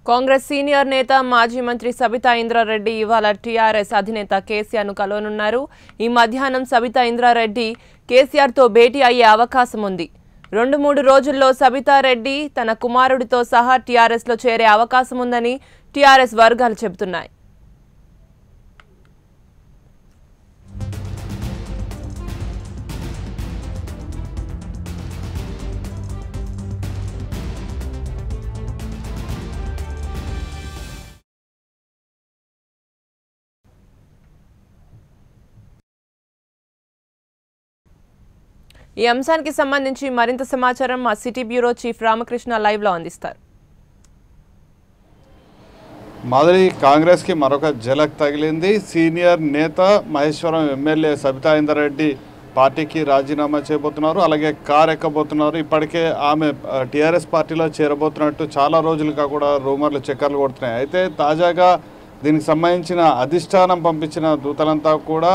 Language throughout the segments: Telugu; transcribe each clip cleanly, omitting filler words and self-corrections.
కాంగ్రెస్ సీనియర్ నేత మాజీ మంత్రి సబితా ఇంద్రారెడ్డి ఇవాళ టీఆర్ఎస్ అధినేత కేసీఆర్ ను కలవనున్నారు. ఈ మధ్యాహ్నం సబితా ఇంద్రారెడ్డి కేసీఆర్ తో భేటీ అయ్యే అవకాశం ఉంది. 2-3 రోజుల్లో సబితారెడ్డి తన కుమారుడితో సహా టీఆర్ఎస్ లో చేరే అవకాశం ఉందని టీఆర్ఎస్ వర్గాలు చెబుతున్నాయి. ఈ అంశానికి సంబంధించి మరింత సమాచారం మా city bureau chief Ramakrishna live లో అందిస్తారు. మాదిరి కాంగ్రెస్ కి మరొక జలక్ తగిలింది. సీనియర్ నేత మహేశ్వరం ఎమ్మెల్యే సబితా ఇంద్రారెడ్డి పార్టీకి రాజీనామా చేయబోతున్నారు, అలాగే కారు ఎక్కబోతున్నారు. ఇప్పటికే ఆమె టీఆర్ఎస్ పార్టీలో చేరబోతున్నట్టు చాలా రోజులుగా కూడా రూమర్లు చక్కర్లు కొడుతున్నాయి. అయితే తాజాగా దీనికి సంబంధించిన అధిష్టానం పంపించిన దూతలంతా కూడా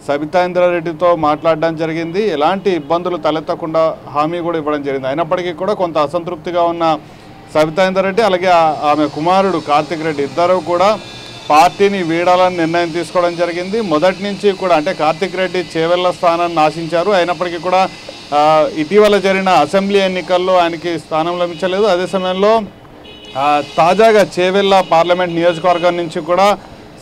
సబితా ఇంద్రారెడ్డితో మాట్లాడడం జరిగింది. ఎలాంటి ఇబ్బందులు తలెత్తకుండా హామీ కూడా ఇవ్వడం జరిగింది. అయినప్పటికీ కూడా కొంత అసంతృప్తిగా ఉన్న సబితా ఇంద్రారెడ్డి అలాగే ఆమె కుమారుడు కార్తిక్ రెడ్డి ఇద్దరు కూడా పార్టీని వీడాలని నిర్ణయం తీసుకోవడం జరిగింది. మొదటి నుంచి కూడా అంటే కార్తిక్ రెడ్డి చేవెళ్ల స్థానాన్ని ఆశించారు. అయినప్పటికీ కూడా ఇటీవల జరిగిన అసెంబ్లీ ఎన్నికల్లో ఆయనకి స్థానం లభించలేదు. అదే సమయంలో తాజాగా చేవెళ్ల పార్లమెంట్ నియోజకవర్గం నుంచి కూడా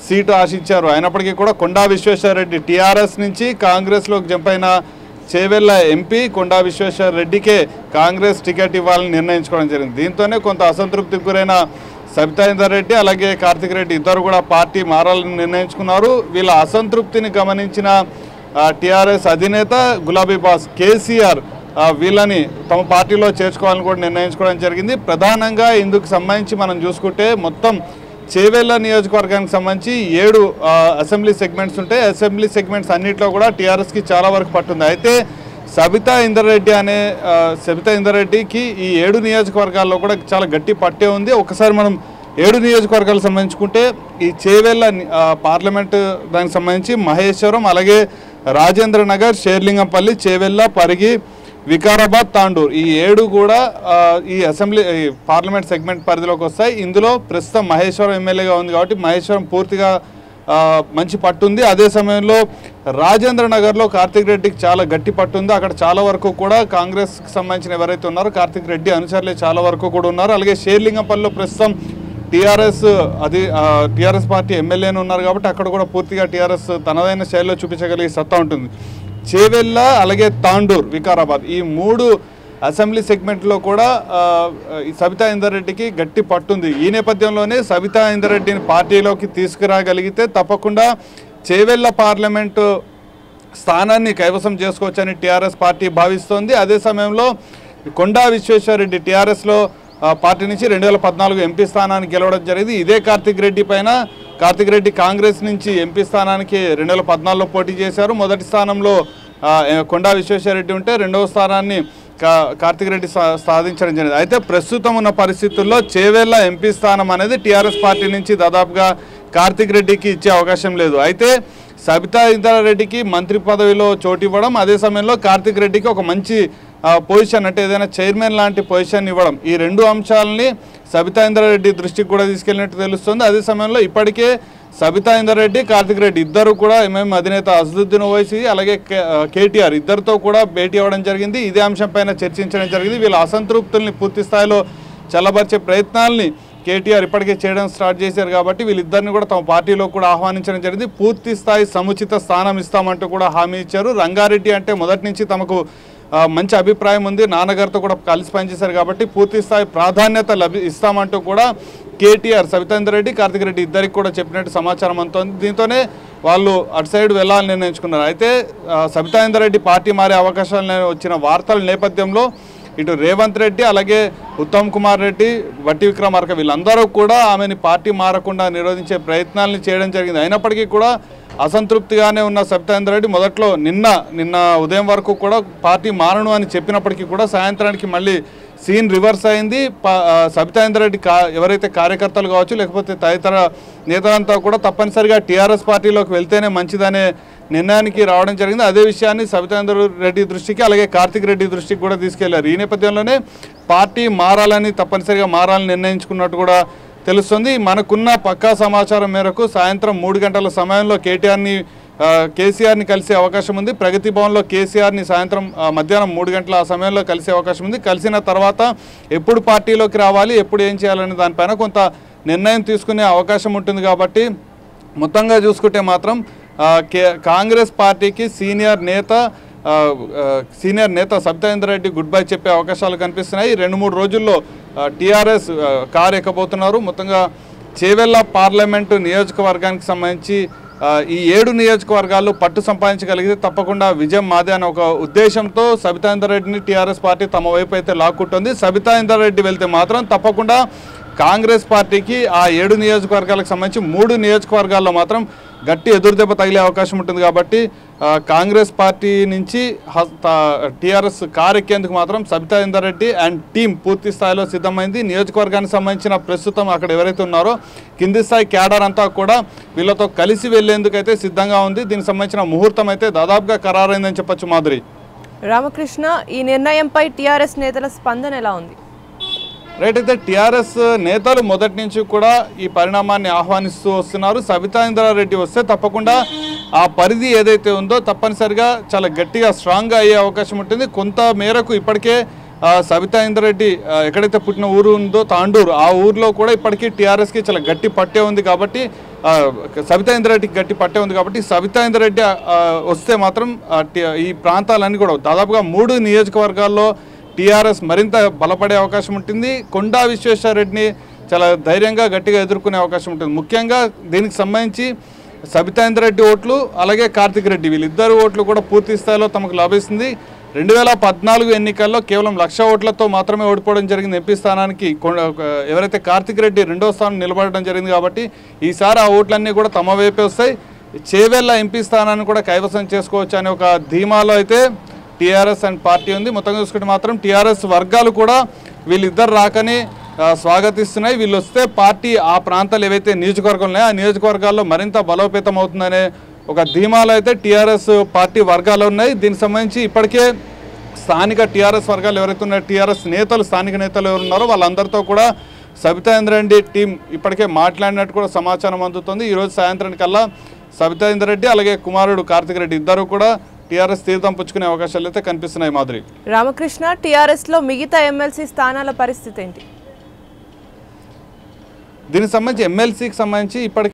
సీటు ఆశించారు. అయినప్పటికీ కూడా కొండా విశ్వేశ్వరరెడ్డి టీఆర్ఎస్ నుంచి కాంగ్రెస్లోకి జంప్ అయిన చేవెళ్ల ఎంపీ కొండా విశ్వేశ్వరరెడ్డికే కాంగ్రెస్ టికెట్ ఇవ్వాలని నిర్ణయించుకోవడం జరిగింది. దీంతోనే కొంత అసంతృప్తికి గురైన సబితా ఇంద్రారెడ్డి అలాగే కార్తిక్ రెడ్డి ఇద్దరు కూడా పార్టీ మారాలని నిర్ణయించుకున్నారు. వీళ్ళ అసంతృప్తిని గమనించిన టీఆర్ఎస్ అధినేత గులాబీ బాస్ కేసీఆర్ వీళ్ళని తమ పార్టీలో చేర్చుకోవాలని కూడా నిర్ణయించుకోవడం జరిగింది. ప్రధానంగా ఇందుకు సంబంధించి మనం చూసుకుంటే మొత్తం చేవెళ్ల నియోజకవర్గానికి సంబంధించి 7 అసెంబ్లీ సెగ్మెంట్స్ ఉంటాయి. అసెంబ్లీ సెగ్మెంట్స్ అన్నింటిలో కూడా టీఆర్ఎస్కి చాలా వరకు పట్టుంది. అయితే సబితా ఇంద్రారెడ్డికి ఈ 7 నియోజకవర్గాల్లో కూడా చాలా గట్టి పట్టే ఉంది. ఒకసారి మనం 7 నియోజకవర్గాలకు సంబంధించుకుంటే ఈ చేవెళ్ల పార్లమెంటు దానికి సంబంధించి మహేశ్వరం, అలాగే రాజేంద్ర నగర్, షేర్లింగంపల్లి, చేవెళ్ల, పరిగి, వికారాబాద్, తాండూర్ ఈ 7 కూడా ఈ అసెంబ్లీ పార్లమెంట్ సెగ్మెంట్ పరిధిలోకి వస్తాయి. ఇందులో ప్రస్తుతం మహేశ్వరం ఎమ్మెల్యేగా ఉంది కాబట్టి మహేశ్వరం పూర్తిగా మంచి పట్టుంది. అదే సమయంలో రాజేంద్ర నగర్లో కార్తిక్ రెడ్డికి చాలా గట్టి పట్టుంది. అక్కడ చాలా వరకు కూడా కాంగ్రెస్కి సంబంధించిన ఎవరైతే ఉన్నారో కార్తిక్ రెడ్డి అనుచరులే చాలా వరకు కూడా ఉన్నారు. అలాగే షేర్లింగంపల్లిలో ప్రస్తుతం టీఆర్ఎస్ పార్టీ ఎమ్మెల్యేనే ఉన్నారు కాబట్టి అక్కడ కూడా పూర్తిగా టీఆర్ఎస్ తనదైన శైలిలో చూపించగలిగే సత్తా ఉంటుంది. చేవెళ్ల అలాగే తాండూర్, వికారాబాద్ ఈ 3 అసెంబ్లీ సెగ్మెంట్లో కూడా సబితా ఇంద్రారెడ్డికి గట్టి పట్టుంది. ఈ నేపథ్యంలోనే సబితా ఇంద్రారెడ్డిని పార్టీలోకి తీసుకురాగలిగితే తప్పకుండా చేవెళ్ల పార్లమెంటు స్థానాన్ని కైవసం చేసుకోవచ్చని టీఆర్ఎస్ పార్టీ భావిస్తోంది. అదే సమయంలో కొండా విశ్వేశ్వరరెడ్డి టీఆర్ఎస్లో పార్టీ నుంచి 2014 ఎంపీ స్థానానికి గెలవడం జరిగింది. ఇదే కార్తిక్ రెడ్డి పైన కార్తిక్ రెడ్డి కాంగ్రెస్ నుంచి ఎంపీ స్థానానికి 2014లో పోటీ చేశారు. మొదటి స్థానంలో కొండా విశ్వేశ్వరరెడ్డి ఉంటే రెండవ స్థానాన్ని కార్తిక్ రెడ్డి సాధించడం జరిగింది. అయితే ప్రస్తుతం ఉన్న పరిస్థితుల్లో చేవెళ్ల ఎంపీ స్థానం అనేది టీఆర్ఎస్ పార్టీ నుంచి దాదాపుగా కార్తిక్ రెడ్డికి ఇచ్చే అవకాశం లేదు. అయితే సబితా ఇంద్రారెడ్డికి మంత్రి పదవిలో చోటు ఇవ్వడం, అదే సమయంలో కార్తిక్ రెడ్డికి ఒక మంచి పొజిషన్ అంటే ఏదైనా చైర్మన్ లాంటి పొజిషన్ ఇవ్వడం, ఈ 2 అంశాలని సబితా ఇంద్రారెడ్డి దృష్టికి కూడా తీసుకెళ్ళినట్టు తెలుస్తుంది. అదే సమయంలో ఇప్పటికే సబితా ఇంద్రారెడ్డి, కార్తిక్ రెడ్డి ఇద్దరు కూడా ఎంఎం అధినేత అసదుద్దీన్ ఓవైసీ అలాగే కేటీఆర్ ఇద్దరితో కూడా భేటీ అవ్వడం జరిగింది. ఇదే అంశంపైన చర్చించడం జరిగింది. వీళ్ళ అసంతృప్తుల్ని పూర్తి స్థాయిలో చల్లబరిచే ప్రయత్నాల్ని కేటీఆర్ ఇప్పటికే చేయడం స్టార్ట్ చేశారు కాబట్టి వీళ్ళిద్దరిని కూడా తమ పార్టీలో కూడా ఆహ్వానించడం జరిగింది. పూర్తి స్థాయి సముచిత స్థానం ఇస్తామంటూ కూడా హామీ ఇచ్చారు. రంగారెడ్డి అంటే మొదటి నుంచి తమకు మంచి అభిప్రాయం ఉంది, నాన్నగారితో కూడా కలిసి పనిచేశారు కాబట్టి పూర్తి స్థాయి ప్రాధాన్యత ఇస్తామంటూ కూడా కేటీఆర్ సబితా ఇంద్రారెడ్డి, కార్తిక్ రెడ్డి ఇద్దరికి కూడా చెప్పినట్టు సమాచారం అంతోంది. దీంతోనే వాళ్ళు అటు సైడ్ వెళ్ళాలని నిర్ణయించుకున్నారు. అయితే సబితా ఇంద్రారెడ్డి పార్టీ మారే అవకాశాలు వచ్చిన వార్తల నేపథ్యంలో ఇటు రేవంత్ రెడ్డి అలాగే ఉత్తమ్ కుమార్ రెడ్డి, వట్టి విక్రమార్క వీళ్ళందరూ కూడా ఆమెని పార్టీ మారకుండా నిరోధించే ప్రయత్నాలను చేయడం జరిగింది. అయినప్పటికీ కూడా అసంతృప్తిగానే ఉన్న సబితా ఇంద్రారెడ్డి మొదట్లో నిన్న ఉదయం వరకు కూడా పార్టీ మారను అని చెప్పినప్పటికీ కూడా సాయంత్రానికి మళ్ళీ సీన్ రివర్స్ అయింది. సబితా ఇంద్రారెడ్డి ఎవరైతే కార్యకర్తలు కావచ్చు లేకపోతే తదితర నేతలంతా కూడా తప్పనిసరిగా టీఆర్ఎస్ పార్టీలోకి వెళ్తేనే మంచిదనే నిర్ణయానికి రావడం జరిగింది. అదే విషయాన్ని సబితా ఇంద్రారెడ్డి దృష్టికి అలాగే కార్తిక్ రెడ్డి దృష్టికి కూడా తీసుకెళ్లారు. ఈ నేపథ్యంలోనే పార్టీ మారాలని తప్పనిసరిగా మారాలని నిర్ణయించుకున్నట్టు కూడా తెలుస్తుంది. మనకున్న పక్కా సమాచారం మేరకు సాయంత్రం 3 గంటల సమయంలో కేసీఆర్ని కలిసే అవకాశం ఉంది. ప్రగతి భవన్లో కేసీఆర్ని సాయంత్రం మధ్యాహ్నం 3 గంటల ఆ సమయంలో కలిసే అవకాశం ఉంది. కలిసిన తర్వాత ఎప్పుడు పార్టీలోకి రావాలి, ఎప్పుడు ఏం చేయాలనే దానిపైన కొంత నిర్ణయం తీసుకునే అవకాశం ఉంటుంది. కాబట్టి మొత్తంగా చూసుకుంటే మాత్రం కాంగ్రెస్ పార్టీకి సీనియర్ నేత సబితా ఇంద్రారెడ్డి గుడ్ బై చెప్పే అవకాశాలు కనిపిస్తున్నాయి. 2-3 రోజుల్లో టీఆర్ఎస్ కారు ఎక్కబోతున్నారు. మొత్తంగా చేవెళ్ళ పార్లమెంటు నియోజకవర్గానికి సంబంధించి ఈ 7 నియోజకవర్గాల్లో పట్టు సంపాదించగలిగితే తప్పకుండా విజయం మాదే అనే ఒక ఉద్దేశంతో సబితా ఇంద్రారెడ్డిని టీఆర్ఎస్ పార్టీ తమ వైపు అయితే లాక్కుంటుంది. సబితా ఇంద్రారెడ్డి వెళ్తే మాత్రం తప్పకుండా కాంగ్రెస్ పార్టీకి ఆ 7 నియోజకవర్గాలకు సంబంధించి 3 నియోజకవర్గాల్లో మాత్రం గట్టి ఎదురుదెబ్బ తగిలే అవకాశం ఉంటుంది. కాబట్టి కాంగ్రెస్ పార్టీ నుంచి టీఆర్ఎస్ కారెక్కేందుకు మాత్రం సబితా ఇంద్రారెడ్డి అండ్ టీం పూర్తి స్థాయిలో సిద్ధమైంది. నియోజకవర్గానికి సంబంధించిన ప్రస్తుతం అక్కడ ఎవరైతే ఉన్నారో కింది స్థాయి క్యాడర్ అంతా కూడా వీళ్ళతో కలిసి వెళ్లేందుకు అయితే సిద్ధంగా ఉంది. దీనికి సంబంధించిన ముహూర్తం అయితే దాదాపుగా ఖరారైందని చెప్పొచ్చు. మాధురి, రామకృష్ణ, ఈ నిర్ణయంపై టీఆర్ఎస్ నేతల స్పందన ఎలా ఉంది? రైట్, అయితే టీఆర్ఎస్ నేతలు మొదటి నుంచి కూడా ఈ పరిణామాన్ని ఆహ్వానిస్తూ వస్తున్నారు. సబితా ఇంద్రారెడ్డి వస్తే తప్పకుండా ఆ పరిధి ఏదైతే ఉందో తప్పనిసరిగా చాలా గట్టిగా స్ట్రాంగ్గా అయ్యే అవకాశం ఉంటుంది. కొంత మేరకు ఇప్పటికే సబితా ఇంద్రారెడ్డి ఎక్కడైతే పుట్టిన ఊరు ఉందో తాండూరు, ఆ ఊర్లో కూడా ఇప్పటికీ టీఆర్ఎస్కి చాలా గట్టి పట్టే ఉంది. కాబట్టి సబితా ఇంద్రారెడ్డికి గట్టి పట్టే ఉంది. కాబట్టి సబితా ఇంద్రారెడ్డి వస్తే మాత్రం ఈ ప్రాంతాలన్నీ కూడా దాదాపుగా 3 నియోజకవర్గాల్లో టీఆర్ఎస్ మరింత బలపడే అవకాశం ఉంటుంది. కొండా విశ్వేశ్వరరెడ్డిని చాలా ధైర్యంగా గట్టిగా ఎదుర్కొనే అవకాశం ఉంటుంది. ముఖ్యంగా దీనికి సంబంధించి సబితా ఇంద్రారెడ్డి ఓట్లు అలాగే కార్తిక్ రెడ్డి వీళ్ళిద్దరు ఓట్లు కూడా పూర్తి స్థాయిలో తమకు లభిస్తుంది. 2014 ఎన్నికల్లో కేవలం 1,00,000 ఓట్లతో మాత్రమే ఓడిపోవడం జరిగింది ఎంపీ స్థానానికి. ఎవరైతే కార్తిక్ రెడ్డి 2వ స్థానం నిలబడడం జరిగింది. కాబట్టి ఈసారి ఆ ఓట్లన్నీ కూడా తమ వైపే వస్తాయి. చేవెళ్ళ ఎంపీ స్థానాన్ని కూడా కైవసం చేసుకోవచ్చు అనే ఒక ధీమాలో అయితే టీఆర్ఎస్ అండ్ పార్టీ ఉంది. మొత్తంగా చూసుకుంటే మాత్రం టీఆర్ఎస్ వర్గాలు కూడా వీళ్ళిద్దరు రాకని స్వాగతిస్తున్నాయి. వీళ్ళు వస్తే పార్టీ ఆ ప్రాంతాలు ఏవైతే నియోజకవర్గాలు ఉన్నాయో ఆ నియోజకవర్గాల్లో మరింత బలోపేతం అవుతుందనే ఒక ధీమాలో అయితే టీఆర్ఎస్ పార్టీ వర్గాలు ఉన్నాయి. దీనికి సంబంధించి ఇప్పటికే స్థానిక టీఆర్ఎస్ వర్గాలు ఎవరైతే ఉన్నారో టీఆర్ఎస్ నేతలు స్థానిక నేతలు ఎవరు ఉన్నారో వాళ్ళందరితో కూడా సబితా ఇంద్రారెడ్డి టీం ఇప్పటికే మాట్లాడినట్టు కూడా సమాచారం అందుతుంది. ఈరోజు సాయంత్రానికల్లా సబితా ఇంద్రారెడ్డి అలాగే కుమారుడు కార్తిక్ రెడ్డి ఇద్దరు కూడా టీఆర్ఎస్ తీర్థం పుచ్చుకునే అవకాశాలు అయితే కనిపిస్తున్నాయి. మాధురి, రామకృష్ణ, టీఆర్ఎస్లో మిగతా ఎమ్మెల్సీ స్థానాల పరిస్థితి ఏంటి? దీనికి సంబంధించి ఎమ్మెల్సీకి సంబంధించి ఇప్పటికే